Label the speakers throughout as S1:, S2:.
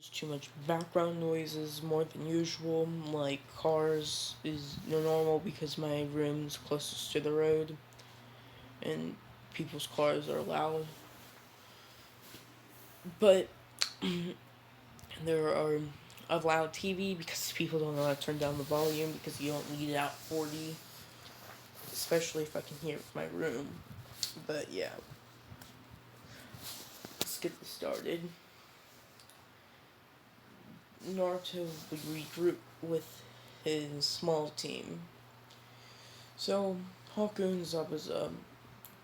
S1: There's too much background noises, more than usual, like cars is normal because my room's closest to the road, and people's cars are loud. But there are a loud TV because people don't know how to turn down the volume because you don't need it out 40, especially if I can hear it from my room. But yeah, let's get this started. Naruto would regroup with his small team. So Haku and Zabuza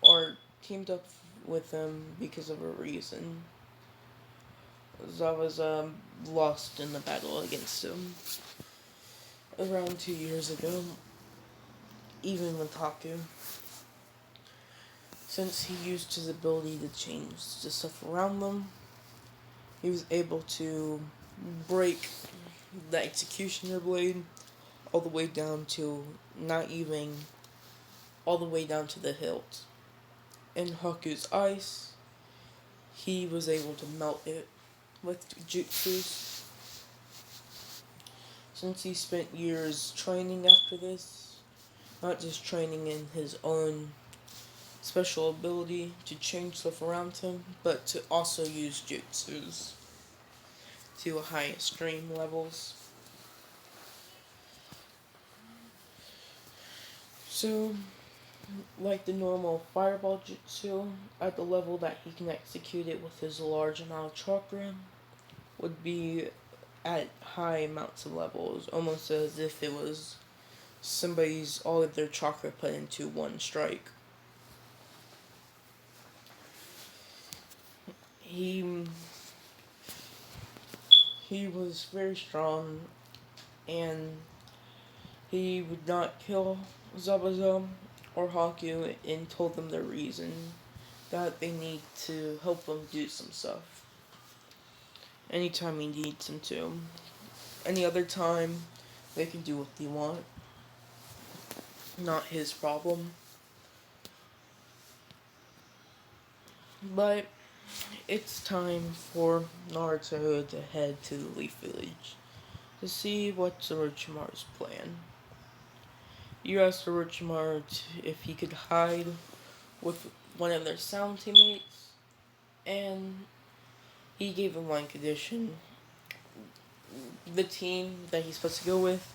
S1: are teamed up with him because of a reason. Zabuza lost in the battle against him around 2 years ago, even with Haku. Since he used his ability to change the stuff around them, he was able to break the executioner blade all the way down to not even all the way down to the hilt. In Haku's ice, he was able to melt it with jutsus. Since he spent years training after this, not just training in his own special ability to change stuff around him, but to also use jutsus to high extreme levels. So, like the normal fireball jutsu, at the level that he can execute it with his large amount of chakra, would be at high amounts of levels, almost as if it was somebody's all of their chakra put into one strike. He he was very strong, and he would not kill Zabuza or Haku and told them the reason that they need to help him do some stuff. Anytime he needs him to. Any other time, they can do what they want. Not his problem. But it's time for Naruto to head to the Leaf Village to see what's Orochimaru's plan. You asked Orochimaru if he could hide with one of their sound teammates, and he gave him one condition. The team that he's supposed to go with,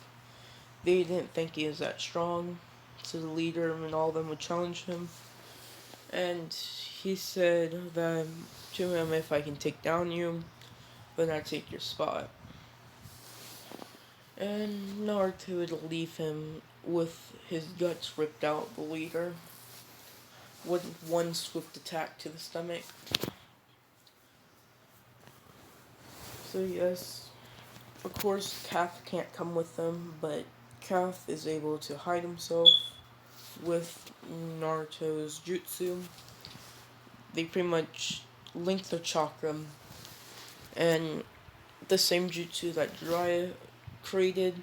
S1: they didn't think he was that strong, so the leader and all of them would challenge him. And he said that to him, if I can take down you, then I take your spot. And Naruto would leave him with his guts ripped out, the leader, with one swift attack to the stomach. So yes, of course, Kath can't come with them, but Kath is able to hide himself with Naruto's jutsu. They pretty much link their chakra, and the same jutsu that Jiraiya created.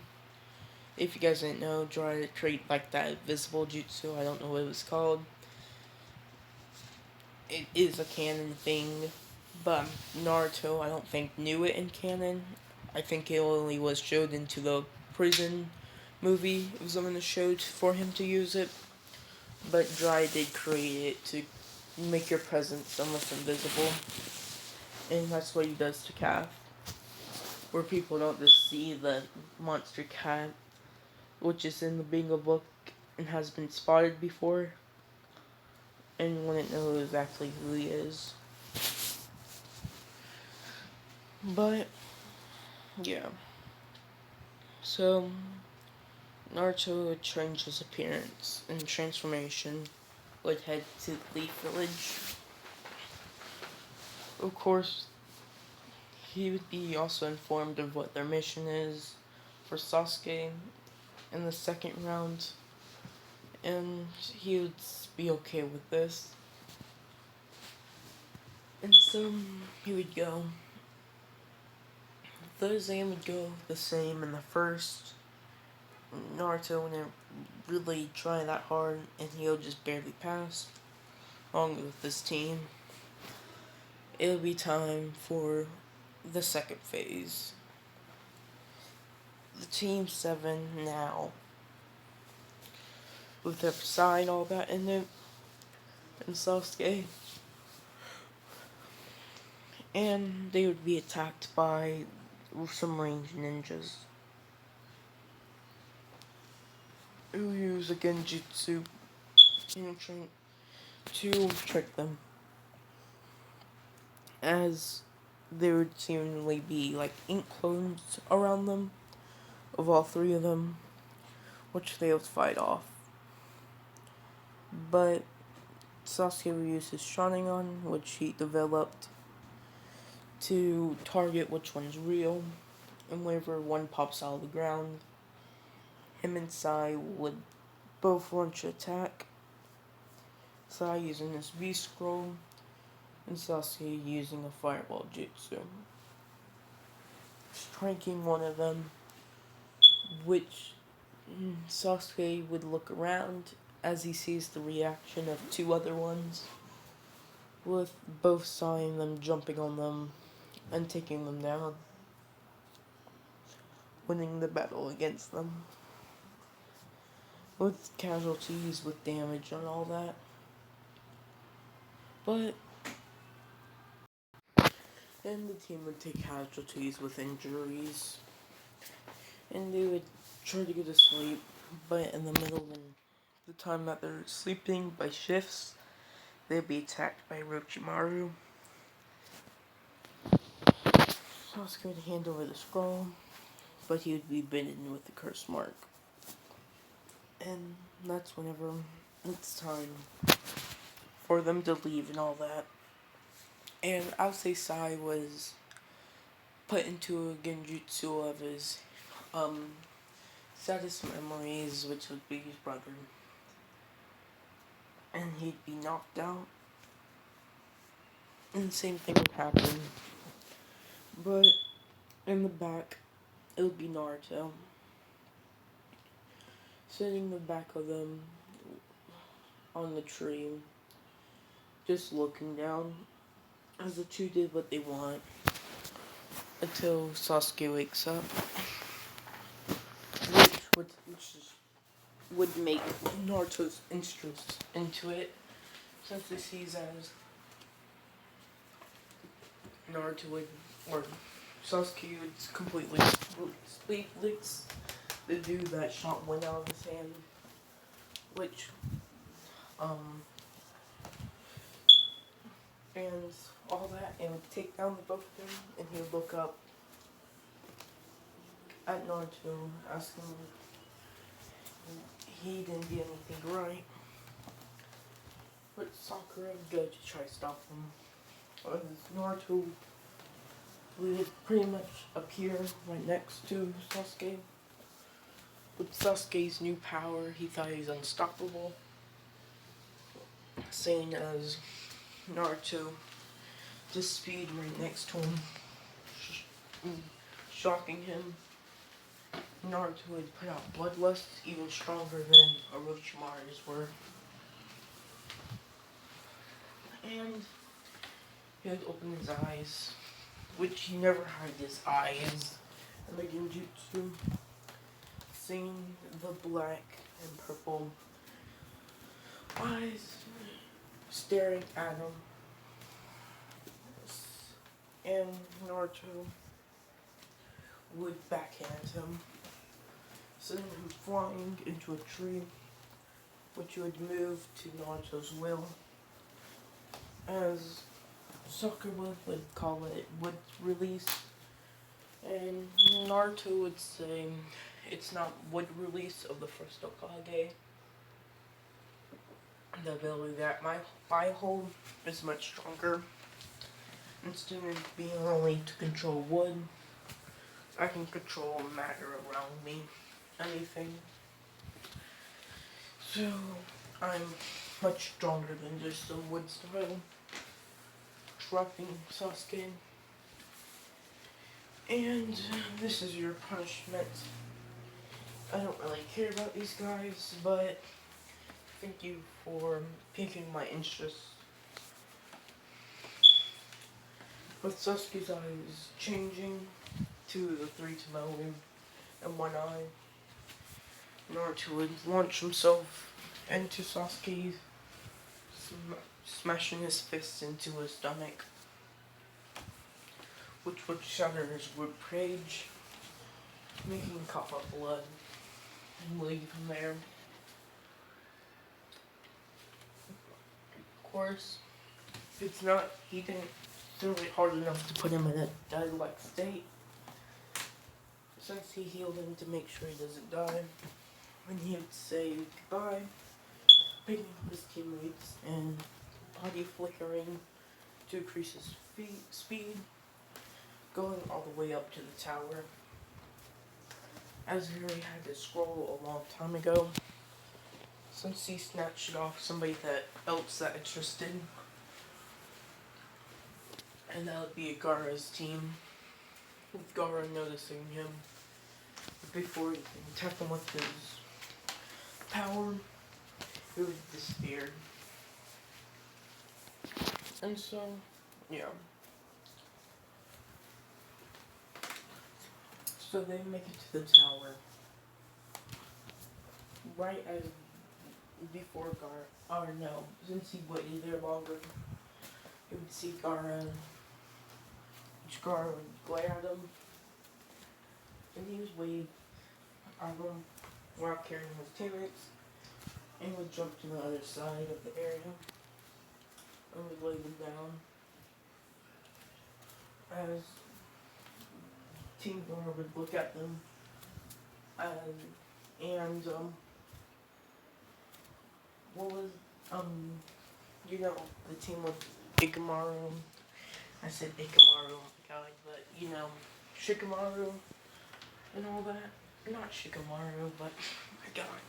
S1: If you guys didn't know, Jiraiya created like that invisible jutsu. I don't know what it was called. It is a canon thing, but Naruto I don't think knew it in canon. I think it only was showed into the prison movie. It was only showed for him to use it, but Jiraiya did create it to make your presence almost invisible, and that's what he does to Kath. Where people don't just see the monster cat, which is in the bingo book and has been spotted before, and wouldn't know exactly who he is. But, yeah. So, Naruto would change his appearance and transformation, would head to the Leaf Village. Of course, he would be also informed of what their mission is for Sasuke in the second round, and he would be okay with this. And so he would go. The exam would go the same in the first. Naruto wouldn't really try that hard, and he'll just barely pass, along with this team. It'll be time for the second phase. The Team 7 now, with their side, all that in it, and Sasuke. And they would be attacked by some ranged ninjas who use a genjutsu to trick them, as there would seemingly be like ink clones around them of all three of them, which they would fight off. But Sasuke would use his Sharingan, which he developed to target which one's real, and whenever one pops out of the ground, him and Sai would both launch an attack. Sai using his V scroll, and Sasuke using a fireball jutsu, striking one of them, which Sasuke would look around as he sees the reaction of two other ones, with both Sai and them jumping on them and taking them down, winning the battle against them, with casualties, with damage and all that. But then the team would take casualties with injuries, and they would try to go to sleep, but in the middle of the time that they're sleeping by shifts, they'd be attacked by Orochimaru. Sasuke would hand over the scroll, but he would be bitten with the curse mark. And that's whenever it's time for them to leave and all that. And I would say Sai was put into a genjutsu of his saddest memories, which would be his brother. And he'd be knocked out. And the same thing would happen. But in the back, it would be Naruto, sitting in the back of them on the tree, just looking down as the two did what they want until Sasuke wakes up, which would make Naruto's interest into it, since he sees as Naruto would, or Sasuke would completely speechless. The dude that shot went out of his hand, which and all that, and would take down the both of them, and he would look up at Naruto, asking if he didn't do anything right. But Sakura would go to try to stop him. Naruto would pretty much appear right next to Sasuke. With Sasuke's new power, he thought he was unstoppable, saying as Naruto just speed right next to him, shocking him. Naruto would put out bloodlust even stronger than Orochimaru's were. And he would open his eyes, which he never had his eyes in the genjutsu, seeing the black and purple eyes staring at him. And Naruto would backhand him, sending him flying into a tree, which would move to Naruto's will, as Sakura would call it wood release, and Naruto would say it's not wood release of the first Hokage. The ability that I hold is much stronger. Instead of being only to control wood, I can control matter around me, anything. So, I'm much stronger than just a wood style, trapping Sasuke. And this is your punishment. I don't really care about these guys, but thank you for piquing my interest. With Sasuke's eyes changing to the three to Melvin and one eye, Naruto would launch himself into Sasuke, smashing his fists into his stomach, which would shatter his ribcage, making him cough up blood and leave him there. Of course, it's not, he didn't throw it hard enough to put him in a dead-like state, since he healed him to make sure he doesn't die. When he would say goodbye, picking up his teammates and body flickering to increase his speed, going all the way up to the tower. As he already had this scroll a long time ago, since he snatched it off somebody else that interested, and that would be Gaara's team, with Gaara noticing him before he can attack him with his power, it would disappear. And so, yeah. So they make it to the tower. Right as before Gaara, or no, since he waited there longer, he would see Gaara, which Gaara would glare at him, and he was wave at him while carrying his teammates, and would jump to the other side of the area, and would lay them down. As Team Gaara would look at them, and what was, you know, the team with Ikamaru, I said Ikamaru, oh my god, but, you know, Shikamaru, and all that, not Shikamaru, but, oh my god,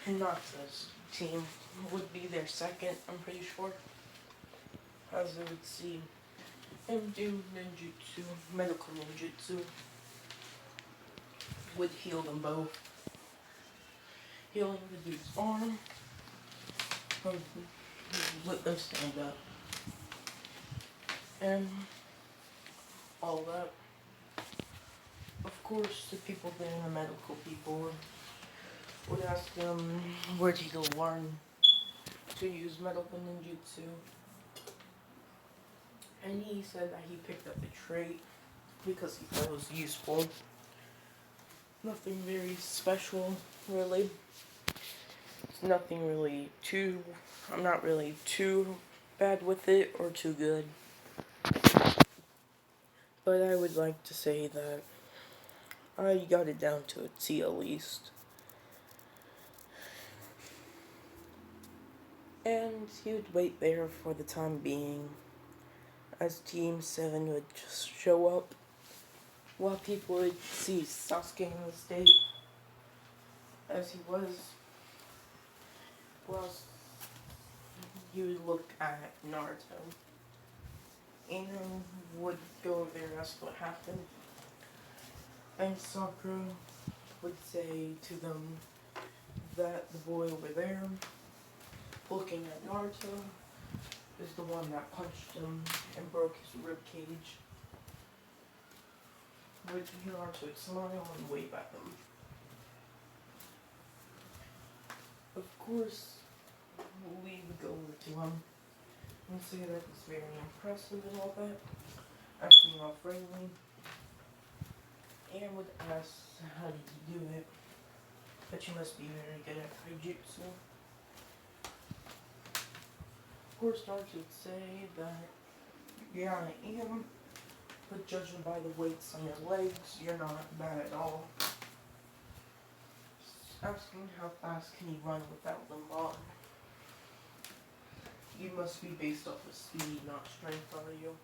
S1: Hinata's team would be their second, I'm pretty sure, as they would see him do ninjutsu, medical ninjutsu, would heal them both, healing the dude's arm, let them stand up, and all that. Of course, the people there, the medical people, would ask him where did he learn to use medical ninjutsu, and he said that he picked up the trait because he thought it was useful. Nothing very special, really. It's nothing really too, I'm not really too bad with it or too good. But I would like to say that I got it down to a T at least. And he would wait there for the time being, as Team 7 would just show up, while people would see Sasuke in the state, as he was, whilst you would look at Naruto, and would go over there and ask what happened, and Sakura would say to them that the boy over there, looking at Naruto, is the one that punched him and broke his rib cage. With Naruto would smile and wave at them. Of course, we would go over to him and say that it's very impressive and all that, acting all friendly, and would ask how did you do it, but you must be very good at taijutsu. Of course, Naruto would say that, yeah, I am, but judging by the weights on your legs, you're not bad at all. Asking how fast can you run without them on? You must be based off of speed, not strength, are you?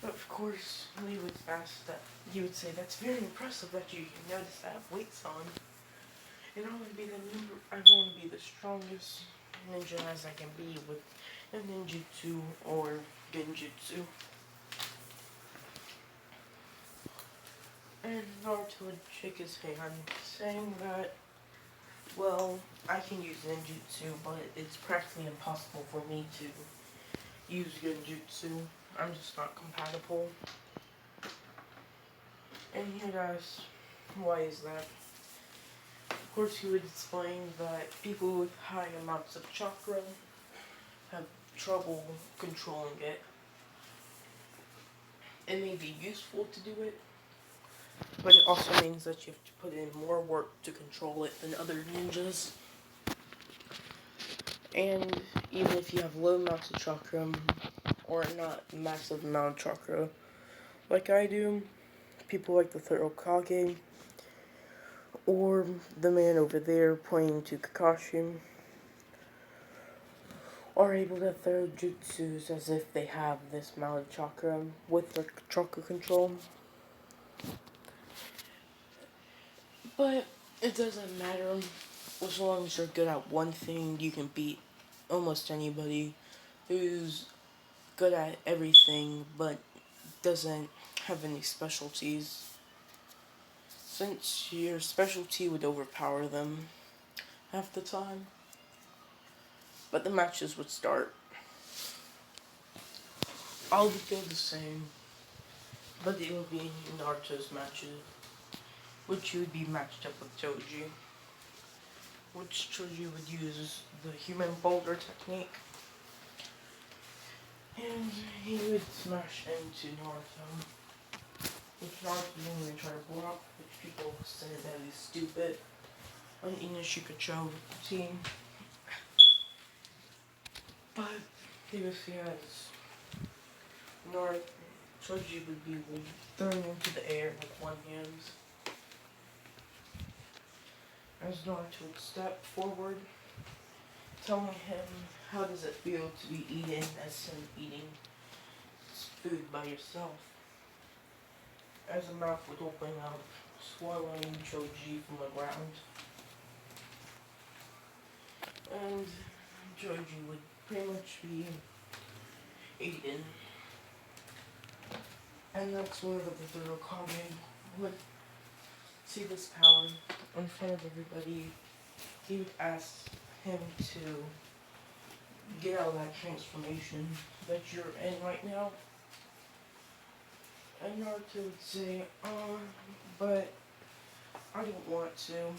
S1: But of course, we would ask that, you would say, that's very impressive that you can notice I have weights on. And I want to be the strongest ninja as I can be with a ninjutsu or genjutsu. And Naruto would shake his hand, saying that Well, I can use ninjutsu, but it's practically impossible for me to use genjutsu. I'm just not compatible. And you guys, why is that? Of course, he would explain that people with high amounts of chakra have trouble controlling it. It may be useful to do it, but it also means that you have to put in more work to control it than other ninjas. And even if you have low amounts of chakra, or not massive amount of chakra, like I do, people like the third Hokage, or the man over there pointing to Kakashi, are able to throw jutsus as if they have this amount of chakra with their chakra control. But it doesn't matter. As long as you're good at one thing, you can beat almost anybody who's good at everything but doesn't have any specialties. Since your specialty would overpower them half the time. But the matches would start. All would go the same. But it would be Naruto's matches, which you would be matched up with Choji. Which Choji would use the human boulder technique. And he would smash into Naruto. Which Naruto didn't even try to block, which people said that he's stupid. On Inashikacho team. But he was has Naruto Choji would be thrown into the air with one hand. As Naruto would step forward, telling him how does it feel to be eaten as him eating food by yourself. As the mouth would open up, swallowing Choji from the ground. And Choji would pretty much be eaten. And that's where the third Hokage would see this power in front of everybody. He would ask him to get out of that transformation that you're in right now. And Naruto would say, but I don't want to.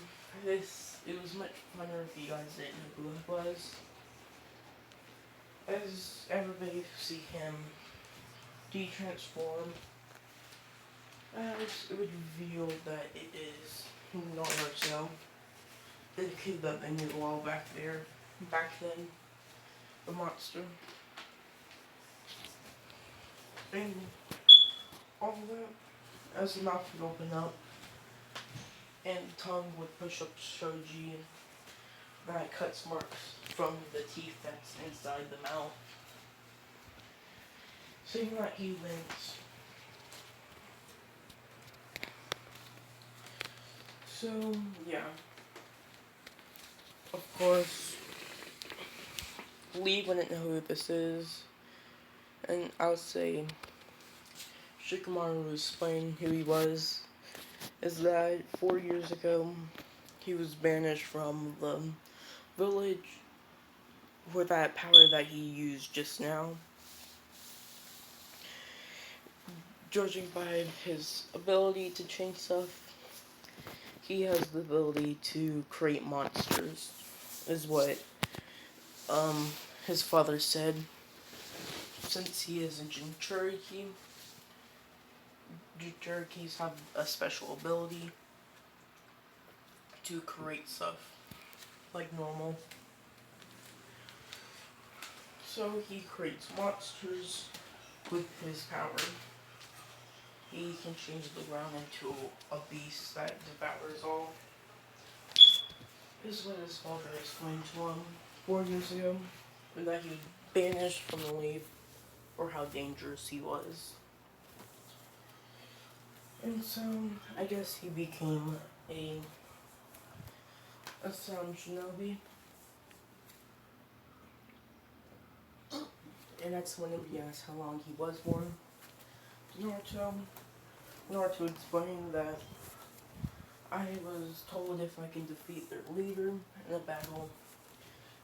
S1: It was much funner if you guys didn't know who it was. As everybody would see him de-transform, as it would reveal that it is Naruto, the kid that they knew all back then, the monster. And all that, as the mouth would open up, and the tongue would push up Shoji, that cuts marks from the teeth that's inside the mouth. Saying that he wins. So, yeah. Of course, Lee wouldn't know who this is. And I would say Shikamaru was explain who he was. Is that 4 years ago, he was banished from the village with that power that he used just now. Judging by his ability to change stuff, he has the ability to create monsters, is what his father said. Since he is a Jinchuriki, Jinchurikis have a special ability to create stuff like normal. So he creates monsters with his power. He can change the ground into a beast that devours all. This is what his father explained to him 4 years ago, and that he was banished from the league, or how dangerous he was. And so, I guess he became a sound shinobi. And that's when he asked how long he was born. Naruto explained that I was told if I can defeat their leader in a battle,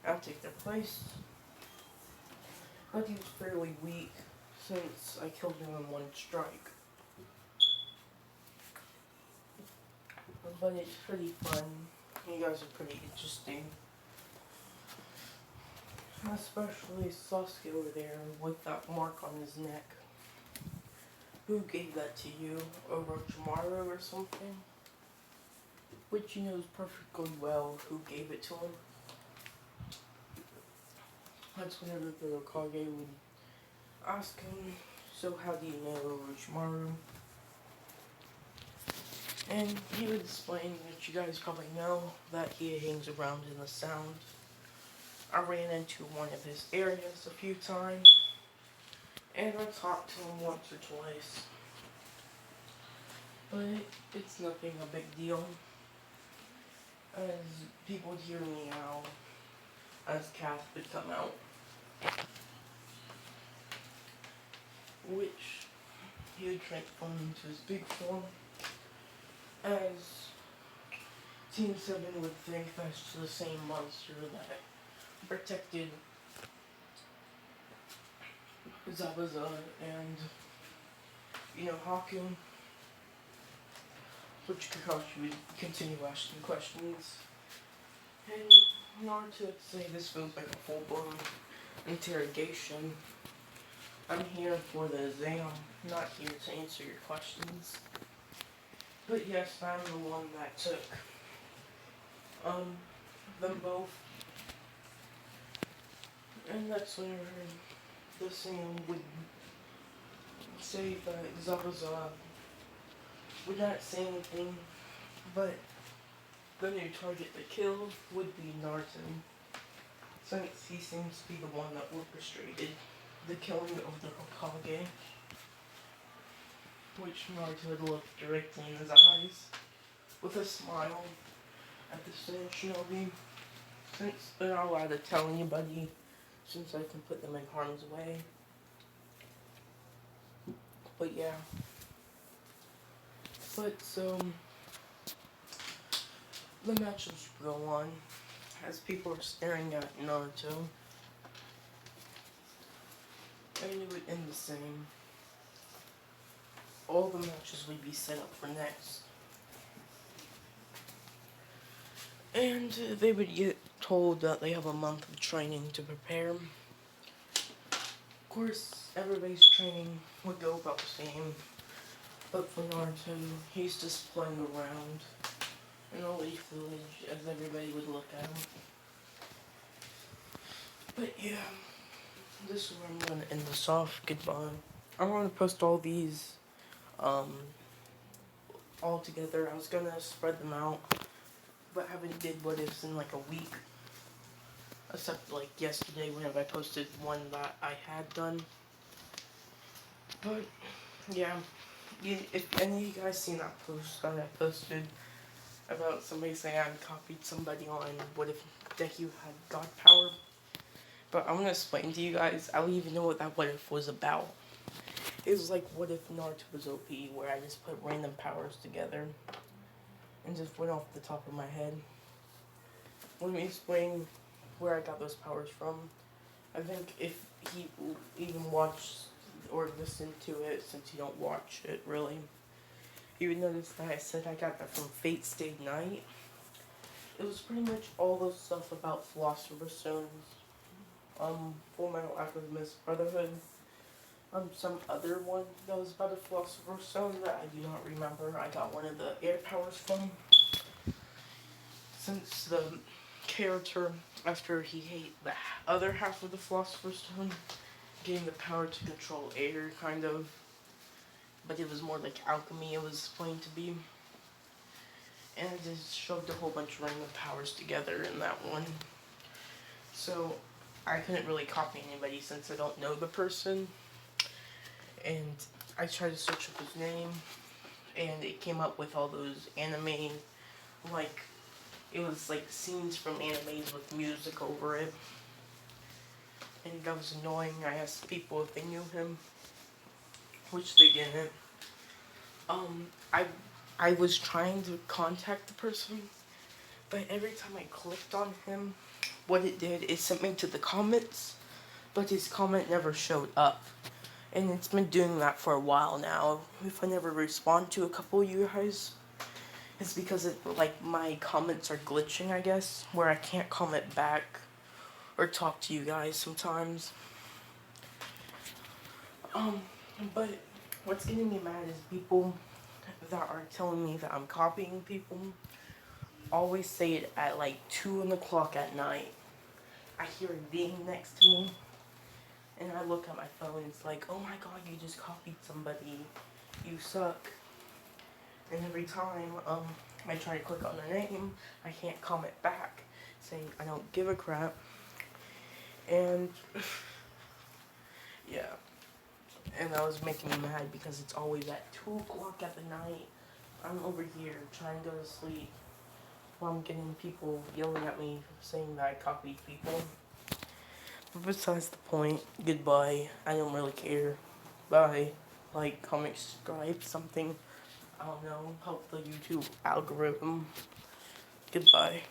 S1: I'll take their place. But he was fairly weak since I killed him in one strike. But it's pretty fun. You guys are pretty interesting. Especially Sasuke over there with that mark on his neck. Who gave that to you? Orochimaru or something? Which he knows perfectly well who gave it to him. That's whenever the Hokage would ask him, so how do you know Orochimaru? And he would explain that you guys probably know that he hangs around in the Sound. I ran into one of his areas a few times, and I talked to him once or twice. But it's nothing a big deal, as people would hear me out as Cass would come out. Which he would transform into his big form, as Team 7 would think that's the same monster that protected Zabuza and, Haku, which Kakashi would continue asking questions. And Naruto would say this feels like a full-blown interrogation. I'm here for the exam, not here to answer your questions. But yes, I'm the one that took them both. And that's whenever the Sam would say that Zabuza would not say anything, but the new target to kill would be Naruto, since he seems to be the one that orchestrated the killing of the Hokage, which Naruto would look directly in his eyes with a smile at the Sand Shinobi, since they're not allowed to tell anybody, since I can put them in harm's way. But yeah. But so, the matches go on as people are staring at Naruto, and it would end the same. All the matches would be set up for next. And they would get told that they have a month of training to prepare. Of course, everybody's training would go about the same, but for Naruto, he's just playing around in a leaf village as everybody would look at him. But yeah, this is where I'm going to end this off. Goodbye. I'm going to post all these all together. I was going to spread them out, but haven't did what ifs in like a week. Except like yesterday whenever I posted one that I had done. But yeah, if any of you guys seen that post that I posted about somebody saying I copied somebody on what if Deku had God power. But I'm gonna explain to you guys, I don't even know what that what if was about. It was like what if Naruto was OP, where I just put random powers together and just went off the top of my head. Let me explain where I got those powers from. I think if he even watched or listened to it, since you don't watch it really, you would notice that I said I got that from Fate Stay Night. It was pretty much all the stuff about Philosopher's Stones, Full Metal Alchemist Brotherhood, some other one that was about a Philosopher's Stone that I do not remember. I got one of the air powers from, since the character, after he ate the other half of the Philosopher's Stone, gained the power to control air, kind of. But it was more like alchemy it was explained to be. And I just shoved a whole bunch of random powers together in that one. So, I couldn't really copy anybody since I don't know the person. And I tried to search up his name, and it came up with all those anime, like, it was like scenes from animes with music over it. And that was annoying. I asked people if they knew him, which they didn't. I I was trying to contact the person, but every time I clicked on him, what it did is sent me to the comments, but his comment never showed up. And it's been doing that for a while now. If I never respond to a couple of you guys, it's because like my comments are glitching, I guess, where I can't comment back or talk to you guys sometimes. Um, but what's getting me mad is people that are telling me that I'm copying people always say it at like 2 o'clock at night. I hear it ding next to me, and I look at my phone. It's like, oh my god, you just copied somebody. You suck. And every time I try to click on the name, I can't comment back, saying I don't give a crap. And yeah, and that was making me mad because it's always at 2 o'clock at the night. I'm over here trying to go to sleep while I'm getting people yelling at me saying that I copied people. But besides the point, goodbye. I don't really care. Bye. Like, comment, subscribe, something. I don't know. Help the YouTube algorithm. Goodbye.